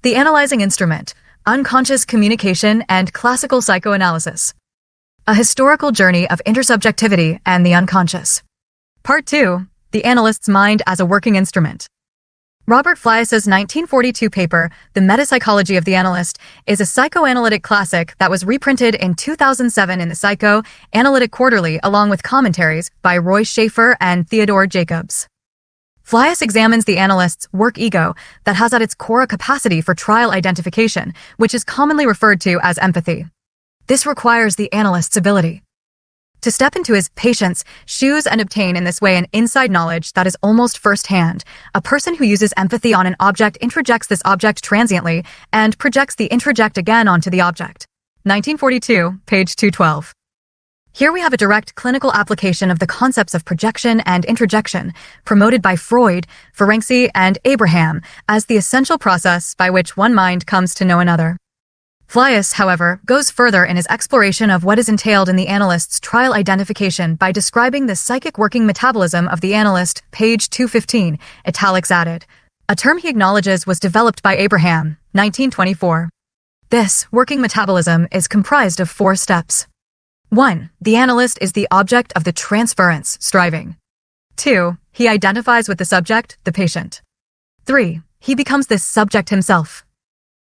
The Analyzing Instrument, Unconscious Communication and Classical Psychoanalysis. A Historical Journey of Intersubjectivity and the Unconscious. Part 2. The Analyst's Mind as a Working Instrument. Robert Fliess's 1942 paper, The Metapsychology of the Analyst, is a psychoanalytic classic that was reprinted in 2007 in the Psychoanalytic Quarterly along with commentaries by Roy Schaefer and Theodore Jacobs. Fliess examines the analyst's work ego that has at its core a capacity for trial identification, which is commonly referred to as empathy. This requires the analyst's ability to step into his patient's shoes and obtain in this way an inside knowledge that is almost first-hand. A person who uses empathy on an object introjects this object transiently and projects the introject again onto the object. 1942, page 212. Here we have a direct clinical application of the concepts of projection and introjection, promoted by Freud, Ferenczi, and Abraham as the essential process by which one mind comes to know another. Fliess, however, goes further in his exploration of what is entailed in the analyst's trial identification by describing the psychic working metabolism of the analyst, page 215, italics added, a term he acknowledges was developed by Abraham, 1924. This working metabolism is comprised of 4 steps. 1. The analyst is the object of the transference, striving. 2. He identifies with the subject, the patient. 3. He becomes this subject himself.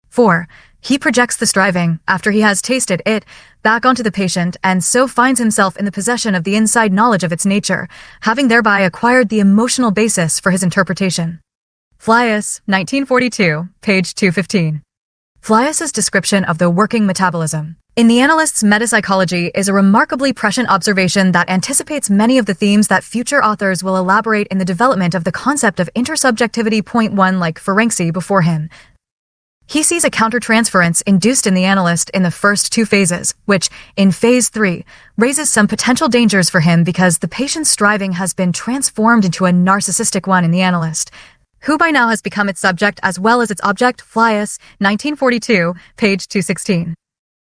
4. He projects the striving, after he has tasted it, back onto the patient and so finds himself in the possession of the inside knowledge of its nature, having thereby acquired the emotional basis for his interpretation. Fliess, 1942, page 215. Fliess's description of the working metabolism in the analyst's metapsychology is a remarkably prescient observation that anticipates many of the themes that future authors will elaborate in the development of the concept of intersubjectivity. Point 1 like Ferenczi before him. He sees a countertransference induced in the analyst in the first 2 phases, which, in phase 3, raises some potential dangers for him because the patient's striving has been transformed into a narcissistic one in the analyst, who by now has become its subject as well as its object. Fliess, 1942, page 216.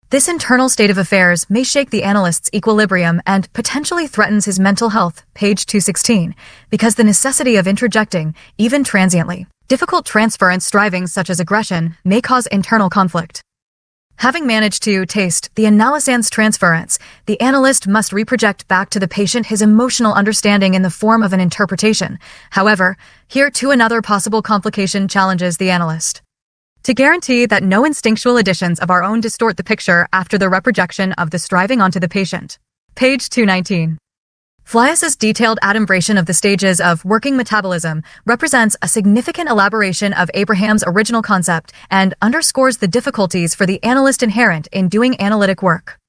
This internal state of affairs may shake the analyst's equilibrium and potentially threatens his mental health, page 216, because the necessity of introjecting, even transiently, difficult transference strivings such as aggression may cause internal conflict. Having managed to taste the analysand's transference, the analyst must reproject back to the patient his emotional understanding in the form of an interpretation. However, here too another possible complication challenges the analyst. To guarantee that no instinctual additions of our own distort the picture after the reprojection of the striving onto the patient. Page 219. Fliess's detailed adumbration of the stages of working metabolism represents a significant elaboration of Abraham's original concept and underscores the difficulties for the analyst inherent in doing analytic work.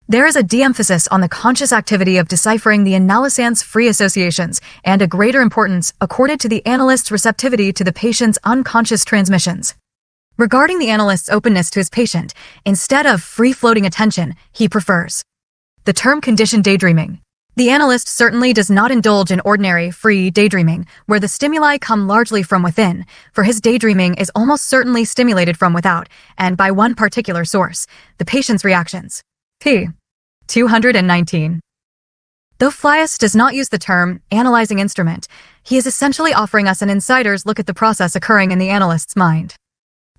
There is a de-emphasis on the conscious activity of deciphering the analysand's free associations and a greater importance accorded to the analyst's receptivity to the patient's unconscious transmissions. Regarding the analyst's openness to his patient, instead of free-floating attention, he prefers the term conditioned daydreaming. The analyst certainly does not indulge in ordinary, free daydreaming, where the stimuli come largely from within, for his daydreaming is almost certainly stimulated from without, and by one particular source, the patient's reactions. p. 219. Though Fliess does not use the term analyzing instrument, he is essentially offering us an insider's look at the process occurring in the analyst's mind.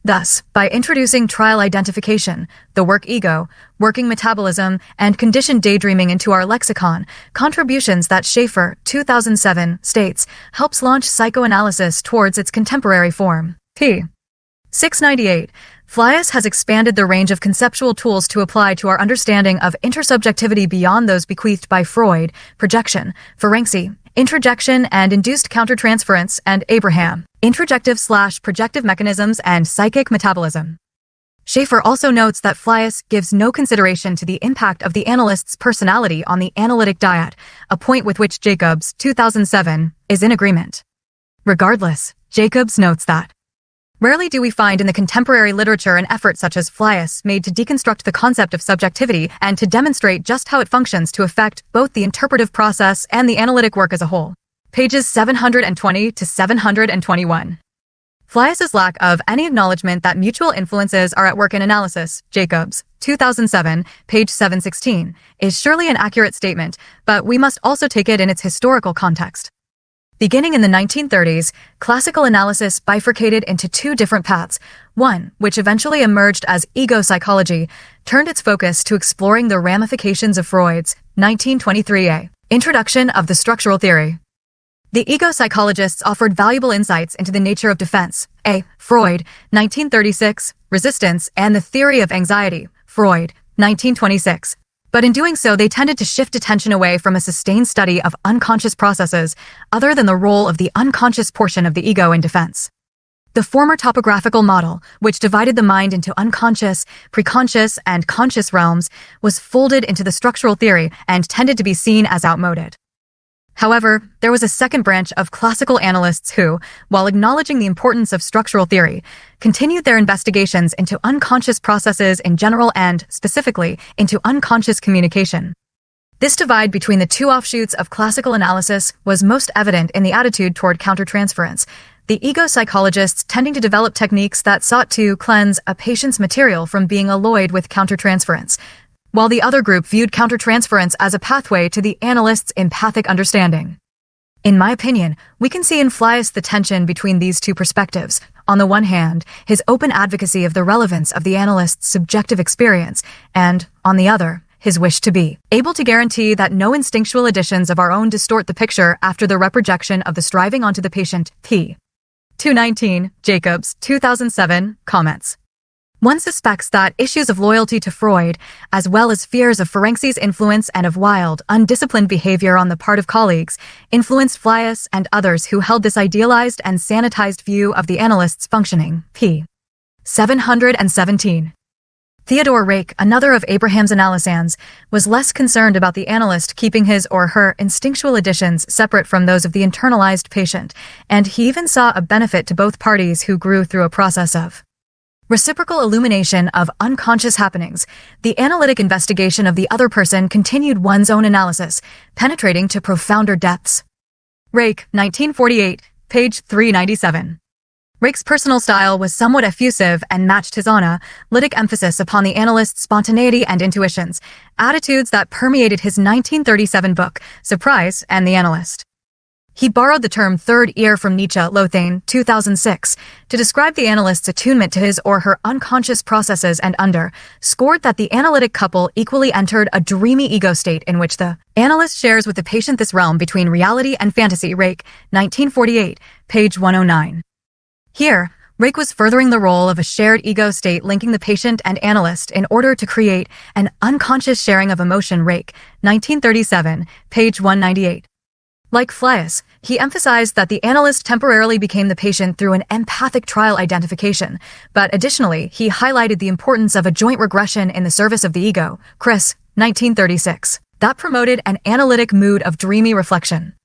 Thus, by introducing trial identification, the work ego, working metabolism, and conditioned daydreaming into our lexicon, contributions that Schaefer, 2007, states, helps launch psychoanalysis towards its contemporary form. p. 698. Fliess has expanded the range of conceptual tools to apply to our understanding of intersubjectivity beyond those bequeathed by Freud, projection, Ferenczi, introjection and induced countertransference, and Abraham, introjective/projective mechanisms and psychic metabolism. Schaefer also notes that Fliess gives no consideration to the impact of the analyst's personality on the analytic dyad, a point with which Jacobs, 2007, is in agreement. Regardless, Jacobs notes that rarely do we find in the contemporary literature an effort such as Fliess made to deconstruct the concept of subjectivity and to demonstrate just how it functions to affect both the interpretive process and the analytic work as a whole. Pages 720 to 721. Fliess's lack of any acknowledgement that mutual influences are at work in analysis, Jacobs, 2007, page 716, is surely an accurate statement, but we must also take it in its historical context. Beginning in the 1930s, classical analysis bifurcated into two different paths. One, which eventually emerged as ego psychology, turned its focus to exploring the ramifications of Freud's 1923 introduction of the structural theory. The ego psychologists offered valuable insights into the nature of defense. Freud, 1936, resistance, and the theory of anxiety. Freud, 1926. But in doing so, they tended to shift attention away from a sustained study of unconscious processes other than the role of the unconscious portion of the ego in defense. The former topographical model, which divided the mind into unconscious, preconscious, and conscious realms, was folded into the structural theory and tended to be seen as outmoded. However, there was a second branch of classical analysts who, while acknowledging the importance of structural theory, continued their investigations into unconscious processes in general and, specifically, into unconscious communication. This divide between the two offshoots of classical analysis was most evident in the attitude toward countertransference, the ego psychologists tending to develop techniques that sought to cleanse a patient's material from being alloyed with countertransference, while the other group viewed countertransference as a pathway to the analyst's empathic understanding. In my opinion, we can see in Fliess the tension between these two perspectives. On the one hand, his open advocacy of the relevance of the analyst's subjective experience, and, on the other, his wish to be able to guarantee that no instinctual additions of our own distort the picture after the reprojection of the striving onto the patient. P. 219, Jacobs, 2007, comments. One suspects that issues of loyalty to Freud, as well as fears of Ferenczi's influence and of wild, undisciplined behavior on the part of colleagues, influenced Fliess and others who held this idealized and sanitized view of the analyst's functioning. P. 717. Theodore Rake, another of Abraham's analysans, was less concerned about the analyst keeping his or her instinctual additions separate from those of the internalized patient, and he even saw a benefit to both parties who grew through a process of reciprocal illumination of unconscious happenings. The analytic investigation of the other person continued one's own analysis, penetrating to profounder depths. Rake, 1948, page 397. Rake's personal style was somewhat effusive and matched his analytic emphasis upon the analyst's spontaneity and intuitions, attitudes that permeated his 1937 book, Surprise and the Analyst. He borrowed the term third ear from Nietzsche, Lothane, 2006, to describe the analyst's attunement to his or her unconscious processes and scored that the analytic couple equally entered a dreamy ego state in which the analyst shares with the patient this realm between reality and fantasy. Rake, 1948, page 109. Here, Rake was furthering the role of a shared ego state linking the patient and analyst in order to create an unconscious sharing of emotion. Rake, 1937, page 198. Like Fliess, he emphasized that the analyst temporarily became the patient through an empathic trial identification, but additionally, he highlighted the importance of a joint regression in the service of the ego. Chris, 1936. That promoted an analytic mood of dreamy reflection.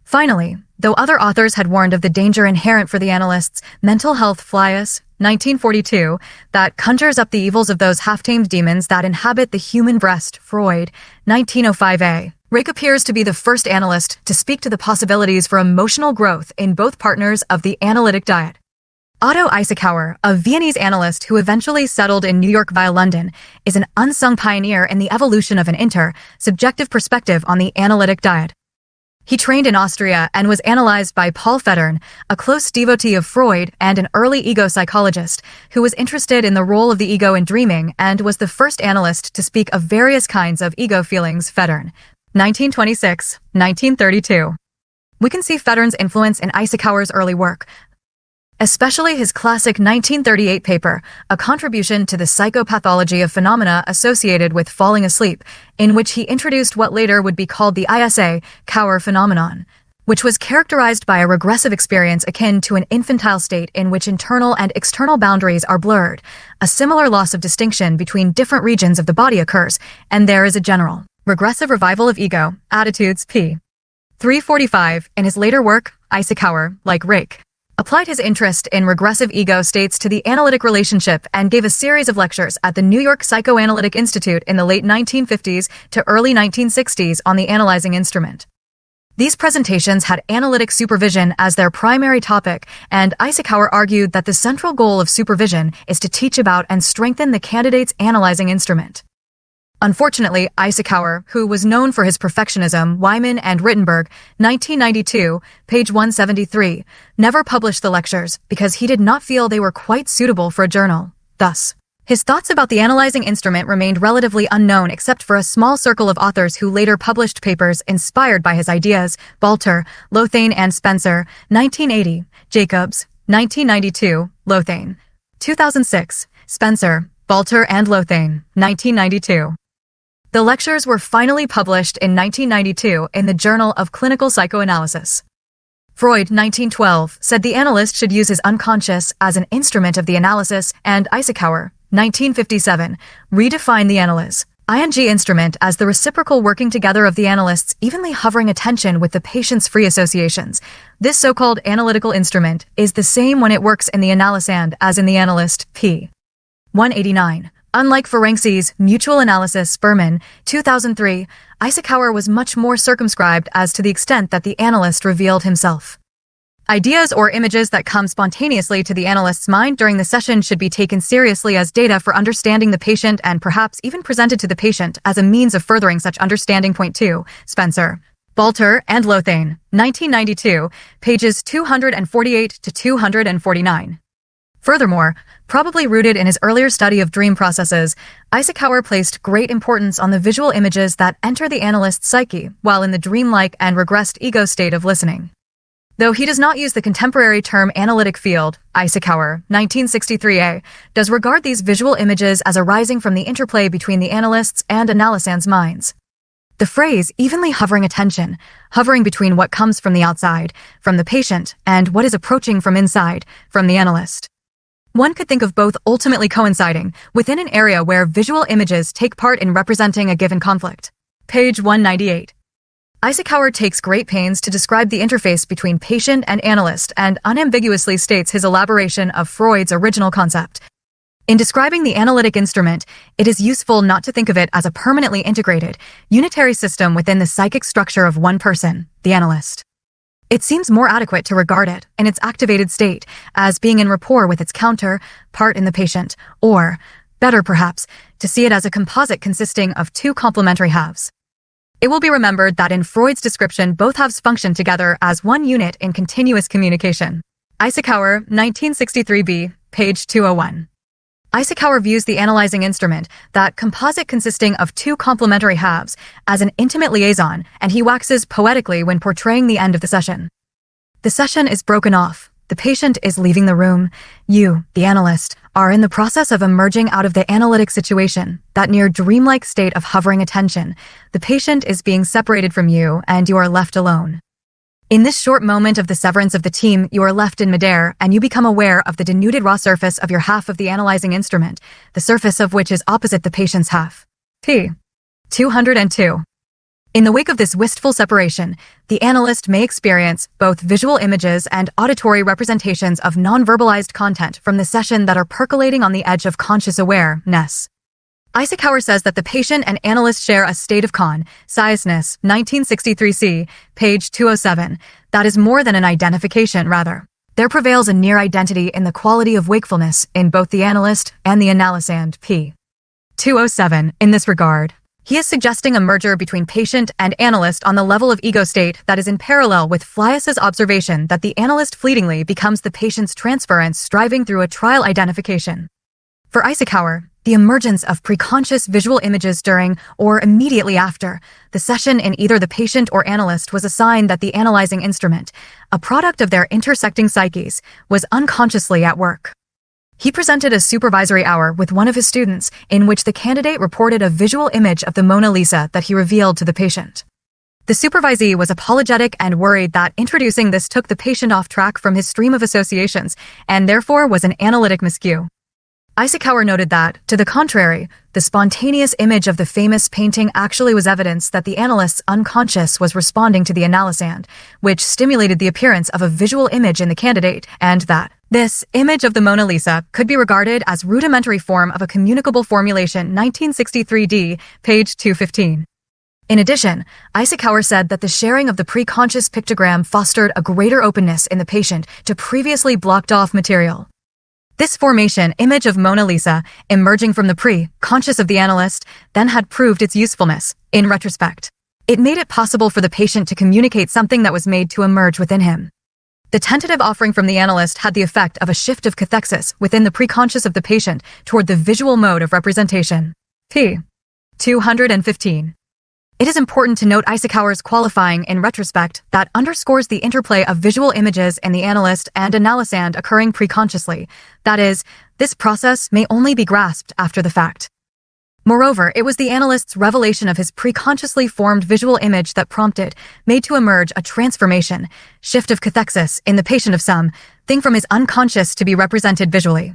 Finally, though other authors had warned of the danger inherent for the analyst's mental health, Fliess, 1942, that conjures up the evils of those half-tamed demons that inhabit the human breast. Freud, 1905a. Rake appears to be the first analyst to speak to the possibilities for emotional growth in both partners of the analytic diet. Otto Eisenhower, a Viennese analyst who eventually settled in New York via London, is an unsung pioneer in the evolution of an intersubjective perspective on the analytic diet. He trained in Austria and was analyzed by Paul Federn, a close devotee of Freud and an early ego psychologist who was interested in the role of the ego in dreaming and was the first analyst to speak of various kinds of ego feelings. Federn, 1926, 1932. We can see Federn's influence in Eisenhower's early work, especially his classic 1938 paper, A Contribution to the Psychopathology of Phenomena Associated with Falling Asleep, in which he introduced what later would be called the Eisenhower phenomenon, which was characterized by a regressive experience akin to an infantile state in which internal and external boundaries are blurred. A similar loss of distinction between different regions of the body occurs, and there is a general regressive revival of ego attitudes. P. 345. In his later work, Eisenhower, like Rake, applied his interest in regressive ego states to the analytic relationship and gave a series of lectures at the New York Psychoanalytic Institute in the late 1950s to early 1960s on the analyzing instrument. These presentations had analytic supervision as their primary topic, and Eisenhower argued that the central goal of supervision is to teach about and strengthen the candidate's analyzing instrument. Unfortunately, Eisenhower, who was known for his perfectionism, Wyman and Rittenberg, 1992, page 173, never published the lectures because he did not feel they were quite suitable for a journal. Thus, his thoughts about the analyzing instrument remained relatively unknown except for a small circle of authors who later published papers inspired by his ideas: Balter, Lothane and Spencer, 1980, Jacobs, 1992, Lothane, 2006, Spencer, Balter and Lothane, 1992. The lectures were finally published in 1992 in the Journal of Clinical Psychoanalysis. Freud, 1912, said the analyst should use his unconscious as an instrument of the analysis, and Eisenhower, 1957, redefined the analyst ing instrument as the reciprocal working together of the analyst's evenly hovering attention with the patient's free associations. This so-called analytical instrument is the same when it works in the analysand as in the analyst, p. 189. Unlike Ferenczi's mutual analysis, Berman, 2003, Eisenhower was much more circumscribed as to the extent that the analyst revealed himself. Ideas or images that come spontaneously to the analyst's mind during the session should be taken seriously as data for understanding the patient and perhaps even presented to the patient as a means of furthering such understanding. Point 2, Spencer, Balter and Lothane, 1992, pages 248 to 249. Furthermore, probably rooted in his earlier study of dream processes, Eisenhower placed great importance on the visual images that enter the analyst's psyche while in the dreamlike and regressed ego state of listening. Though he does not use the contemporary term analytic field, Eisenhower, 1963a, does regard these visual images as arising from the interplay between the analyst's and analysand's minds. The phrase evenly hovering attention, hovering between what comes from the outside, from the patient, and what is approaching from inside, from the analyst. One could think of both ultimately coinciding within an area where visual images take part in representing a given conflict. Page 198. Eisenhower takes great pains to describe the interface between patient and analyst and unambiguously states his elaboration of Freud's original concept. In describing the analytic instrument, it is useful not to think of it as a permanently integrated, unitary system within the psychic structure of one person, the analyst. It seems more adequate to regard it, in its activated state, as being in rapport with its counterpart in the patient, or, better perhaps, to see it as a composite consisting of two complementary halves. It will be remembered that in Freud's description both halves function together as one unit in continuous communication. Eisenhower, 1963b, page 201. Eisenhower views the analyzing instrument, that composite consisting of two complementary halves, as an intimate liaison, and he waxes poetically when portraying the end of the session. The session is broken off. The patient is leaving the room. You, the analyst, are in the process of emerging out of the analytic situation, that near dreamlike state of hovering attention. The patient is being separated from you, and you are left alone. In this short moment of the severance of the team, you are left in midair, and you become aware of the denuded raw surface of your half of the analyzing instrument, the surface of which is opposite the patient's half. p. 202. In the wake of this wistful separation, the analyst may experience both visual images and auditory representations of non-verbalized content from the session that are percolating on the edge of conscious awareness. Eisenhower says that the patient and analyst share a state of consciousness, 1963c, page 207, that is more than an identification, rather. There prevails a near identity in the quality of wakefulness in both the analyst and the analysand, p. 207. In this regard, he is suggesting a merger between patient and analyst on the level of ego state that is in parallel with Fliess's observation that the analyst fleetingly becomes the patient's transference striving through a trial identification. For Eisenhower, the emergence of preconscious visual images during, or immediately after, the session in either the patient or analyst was a sign that the analyzing instrument, a product of their intersecting psyches, was unconsciously at work. He presented a supervisory hour with one of his students in which the candidate reported a visual image of the Mona Lisa that he revealed to the patient. The supervisee was apologetic and worried that introducing this took the patient off track from his stream of associations and therefore was an analytic miscue. Eisenhower noted that, to the contrary, the spontaneous image of the famous painting actually was evidence that the analyst's unconscious was responding to the analysand, which stimulated the appearance of a visual image in the candidate, and that this image of the Mona Lisa could be regarded as rudimentary form of a communicable formulation, 1963d, page 215. In addition, Eisenhower said that the sharing of the preconscious pictogram fostered a greater openness in the patient to previously blocked-off material. This formation image of Mona Lisa, emerging from the pre-conscious of the analyst, then had proved its usefulness. In retrospect, it made it possible for the patient to communicate something that was made to emerge within him. The tentative offering from the analyst had the effect of a shift of cathexis within the preconscious of the patient toward the visual mode of representation. p. 215. It is important to note Eisenhower's qualifying in retrospect that underscores the interplay of visual images in the analyst and analysand occurring preconsciously. That is, this process may only be grasped after the fact. Moreover, it was the analyst's revelation of his preconsciously formed visual image that made to emerge a transformation, shift of cathexis in the patient of some thing from his unconscious to be represented visually.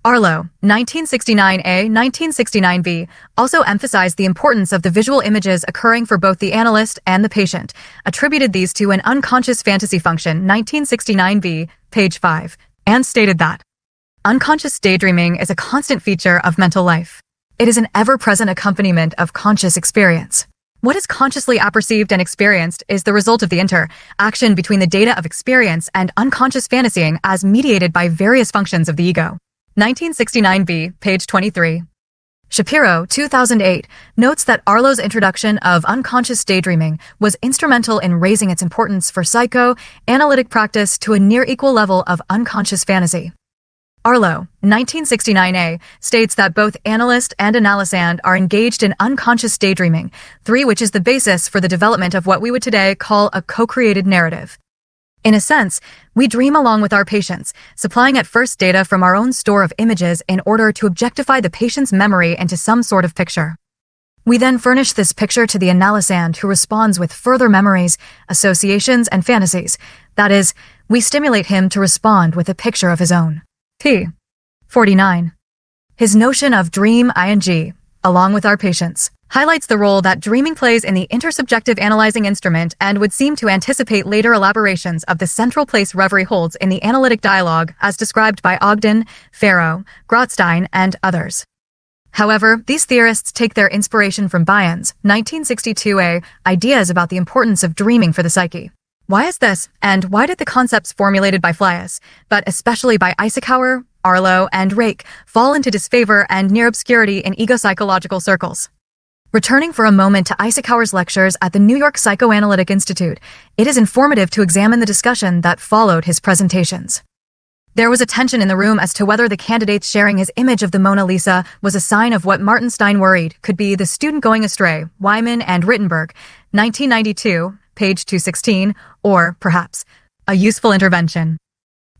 Arlo, 1969a, 1969b, also emphasized the importance of the visual images occurring for both the analyst and the patient, attributed these to an unconscious fantasy function, 1969b, page 5, and stated that unconscious daydreaming is a constant feature of mental life. It is an ever-present accompaniment of conscious experience. What is consciously apperceived and experienced is the result of the interaction between the data of experience and unconscious fantasying as mediated by various functions of the ego. 1969b, page 23. Shapiro, 2008, notes that Arlo's introduction of unconscious daydreaming was instrumental in raising its importance for psychoanalytic practice to a near equal level of unconscious fantasy. Arlo, 1969a, states that both analyst and analysand are engaged in unconscious daydreaming, which is the basis for the development of what we would today call a co-created narrative. In a sense, we dream along with our patients, supplying at first data from our own store of images in order to objectify the patient's memory into some sort of picture. We then furnish this picture to the analysand, who responds with further memories, associations, and fantasies. That is, we stimulate him to respond with a picture of his own. p. 49. His notion of dream ing, along with our patients, highlights the role that dreaming plays in the intersubjective analyzing instrument and would seem to anticipate later elaborations of the central place reverie holds in the analytic dialogue as described by Ogden, Farrow, Grotstein, and others. However, these theorists take their inspiration from Bayon's 1962a ideas about the importance of dreaming for the psyche. Why is this, and why did the concepts formulated by Fliess, but especially by Eisenhower, Arlo, and Rake, fall into disfavor and near obscurity in ego-psychological circles? Returning for a moment to Eisenhower's lectures at the New York Psychoanalytic Institute, it is informative to examine the discussion that followed his presentations. There was a tension in the room as to whether the candidate's sharing his image of the Mona Lisa was a sign of what Martenstein worried could be the student going astray, Wyman and Rittenberg, 1992, page 216, or, perhaps, a useful intervention.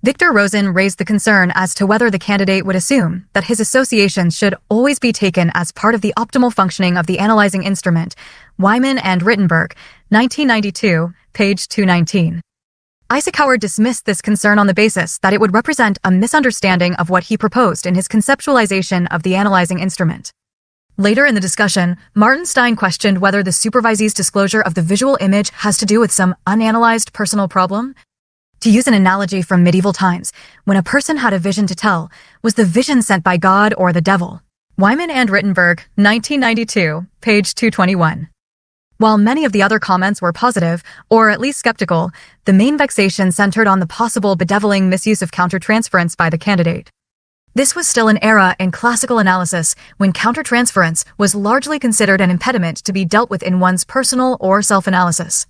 Victor Rosen raised the concern as to whether the candidate would assume that his associations should always be taken as part of the optimal functioning of the analyzing instrument, Wyman and Rittenberg, 1992, page 219. Eisenhower dismissed this concern on the basis that it would represent a misunderstanding of what he proposed in his conceptualization of the analyzing instrument. Later in the discussion, Martenstein questioned whether the supervisee's disclosure of the visual image has to do with some unanalyzed personal problem. To use an analogy from medieval times, when a person had a vision to tell, was the vision sent by God or the devil? Wyman and Rittenberg, 1992, page 221. While many of the other comments were positive, or at least skeptical, the main vexation centered on the possible bedeviling misuse of countertransference by the candidate. This was still an era in classical analysis when countertransference was largely considered an impediment to be dealt with in one's personal or self-analysis.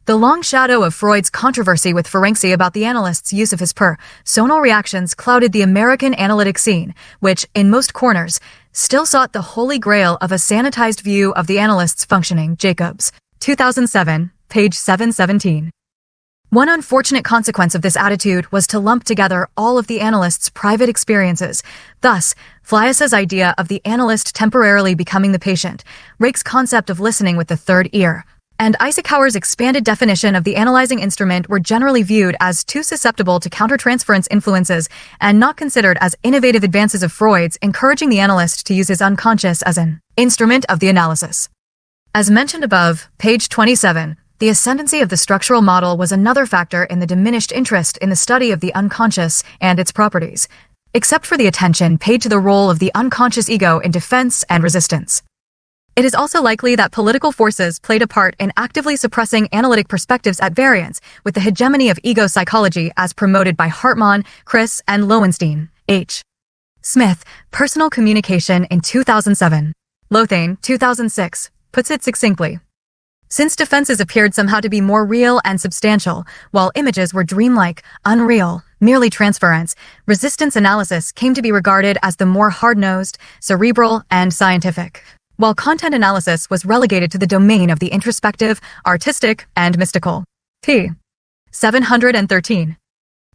The long shadow of Freud's controversy with Ferenczi about the analyst's use of his personal reactions clouded the American analytic scene, which, in most corners, still sought the holy grail of a sanitized view of the analyst's functioning. Jacobs, 2007, page 717. One unfortunate consequence of this attitude was to lump together all of the analyst's private experiences. Thus, Fliess's idea of the analyst temporarily becoming the patient, Rake's concept of listening with the third ear, and Eisenhower's expanded definition of the analyzing instrument were generally viewed as too susceptible to countertransference influences and not considered as innovative advances of Freud's, encouraging the analyst to use his unconscious as an instrument of the analysis. As mentioned above, page 27, the ascendancy of the structural model was another factor in the diminished interest in the study of the unconscious and its properties, except for the attention paid to the role of the unconscious ego in defense and resistance. It is also likely that political forces played a part in actively suppressing analytic perspectives at variance with the hegemony of ego psychology as promoted by Hartmann, Criss, and Lowenstein. H. Smith, Personal Communication in 2007. Lothane, 2006, puts it succinctly. Since defenses appeared somehow to be more real and substantial, while images were dreamlike, unreal, merely transference, resistance analysis came to be regarded as the more hard-nosed, cerebral, and scientific, while content analysis was relegated to the domain of the introspective, artistic, and mystical. P. 713.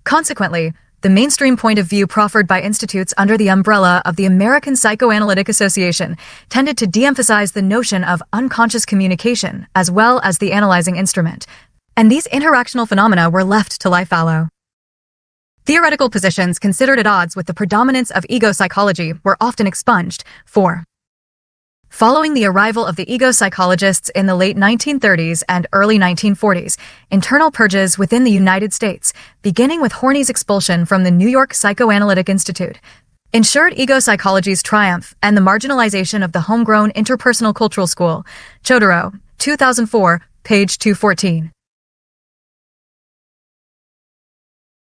Consequently, the mainstream point of view proffered by institutes under the umbrella of the American Psychoanalytic Association tended to de-emphasize the notion of unconscious communication as well as the analyzing instrument, and these interactional phenomena were left to lie fallow. Theoretical positions considered at odds with the predominance of ego psychology were often expunged. 4. Following the arrival of the ego psychologists in the late 1930s and early 1940s, internal purges within the United States, beginning with Horney's expulsion from the New York Psychoanalytic Institute, ensured ego psychology's triumph and the marginalization of the homegrown interpersonal cultural school. Chodorow, 2004, page 214.